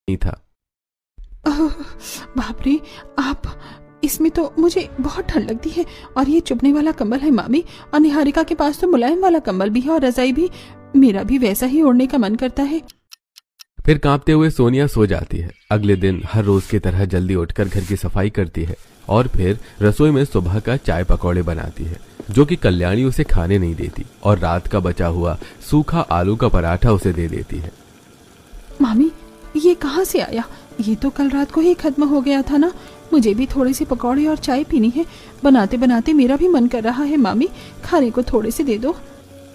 नहीं था। बाप रे, आप इसमें तो मुझे बहुत ठंड लगती है। और ये चुभने वाला कंबल है मामी, और निहारिका के पास तो मुलायम वाला कंबल भी है और रजाई भी। मेरा भी वैसा ही ओढ़ने का मन करता है। फिर कांपते हुए सोनिया सो जाती है। अगले दिन हर रोज की तरह जल्दी उठकर घर की सफाई करती है और फिर रसोई में सुबह का चाय पकौड़े बनाती है, जो कि कल्याणी उसे खाने नहीं देती, और रात का बचा हुआ सूखा आलू का पराठा उसे दे देती है। मामी, ये कहाँ से आया? ये तो कल रात को ही खत्म हो गया था ना। मुझे भी थोड़े से पकौड़े और चाय पीनी है। बनाते बनाते मेरा भी मन कर रहा है मामी, खाने को थोड़े से दे दो।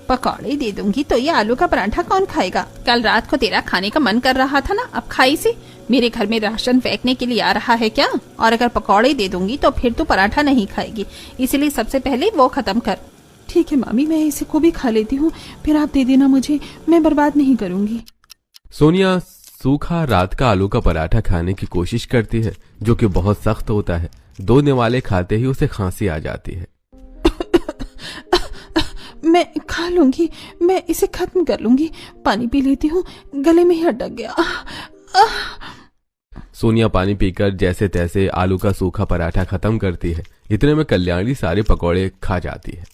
पकौड़े दे दूंगी तो ये आलू का पराठा कौन खाएगा? कल रात को तेरा खाने का मन कर रहा था ना, अब खाई से। मेरे घर में राशन फेंकने के लिए आ रहा है क्या? और अगर पकौड़े दे दूंगी तो फिर तू पराठा नहीं खाएगी, इसलिए सबसे पहले वो खत्म कर। ठीक है मामी, मैं इसे को भी खा लेती हूँ, फिर आप दे देना मुझे, मैं बर्बाद नहीं करूंगी। सोनिया सूखा रात का आलू का पराठा खाने की कोशिश करती है, जो कि बहुत सख्त होता है। 2 निवाले खाते ही उसे खांसी आ जाती है। मैं खा लूंगी, मैं इसे खत्म कर लूंगी। पानी पी लेती हूँ, गले में ही अटक गया। सोनिया पानी पीकर जैसे तैसे आलू का सूखा पराठा खत्म करती है। इतने में कल्याणी सारे पकौड़े खा जाती है।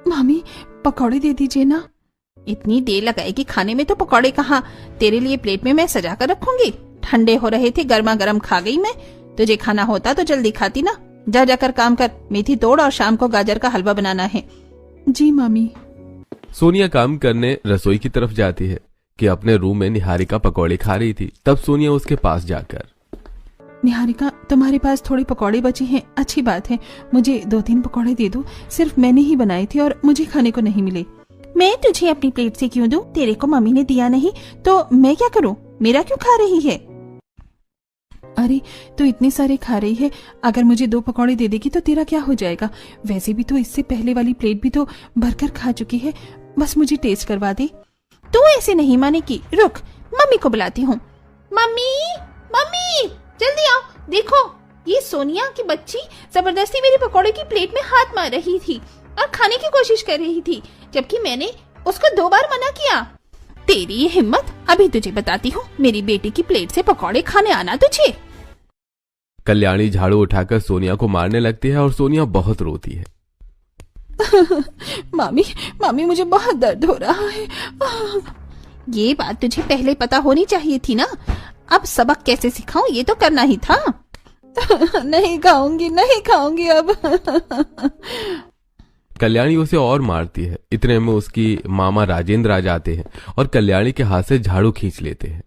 मामी, पकौड़े दे दीजिए ना। इतनी देर लगाएगी खाने में तो पकौड़े कहाँ? तेरे लिए प्लेट में मैं सजा कर रखूंगी। ठंडे हो रहे थे, गर्मा गर्म खा गई मैं। तुझे खाना होता तो जल्दी खाती ना। जा जाकर काम कर, मेथी तोड़ और शाम को गाजर का हलवा बनाना है। जी मामी। सोनिया काम करने रसोई की तरफ जाती है कि अपने रूम में निहारिका पकौड़े खा रही थी। तब सोनिया उसके पास जाकर, निहारिका, तुम्हारे पास थोड़े पकौड़े बचे हैं, अच्छी बात है। मुझे 2-3 पकौड़े दे दो, सिर्फ मैंने ही बनाए थे और मुझे खाने को नहीं मिले। मैं तुझे अपनी प्लेट से क्यों दूं? तेरे को मम्मी ने दिया नहीं तो मैं क्या करूं? मेरा क्यों खा रही है? अरे, तो इतने सारे खा रही है, अगर मुझे 2 पकौड़े दे देगी तो तेरा क्या हो जाएगा? वैसे भी तो इससे पहले वाली प्लेट भी तो भरकर खा चुकी है, बस मुझे टेस्ट करवा दे। तू ऐसे नहीं मानेगी, रुक, मम्मी को बुलाती हूँ। मम्मी, मम्मी, जल्दी आओ। देखो, ये सोनिया की बच्ची जबरदस्ती मेरे पकौड़े की प्लेट में हाथ मार रही थी और खाने की कोशिश कर रही थी, जबकि मैंने उसको 2 बार मना किया। तेरी ये हिम्मत, अभी तुझे बताती हूँ। मेरी बेटी की प्लेट से पकौड़े खाने आना तुझे। कल्याणी झाड़ू उठाकर सोनिया को मारने लगती है और सोनिया बहुत रोती है। मामी, मामी, मुझे बहुत दर्द हो रहा है। ये बात तुझे पहले पता होनी चाहिए थी ना। अब सबक कैसे सिखाऊं, ये तो करना ही था। नहीं खाऊंगी, नहीं खाऊंगी अब। कल्याणी उसे और मारती है। इतने में उसकी मामा राजेंद्र आ जाते हैं और कल्याणी के हाथ से झाड़ू खींच लेते हैं।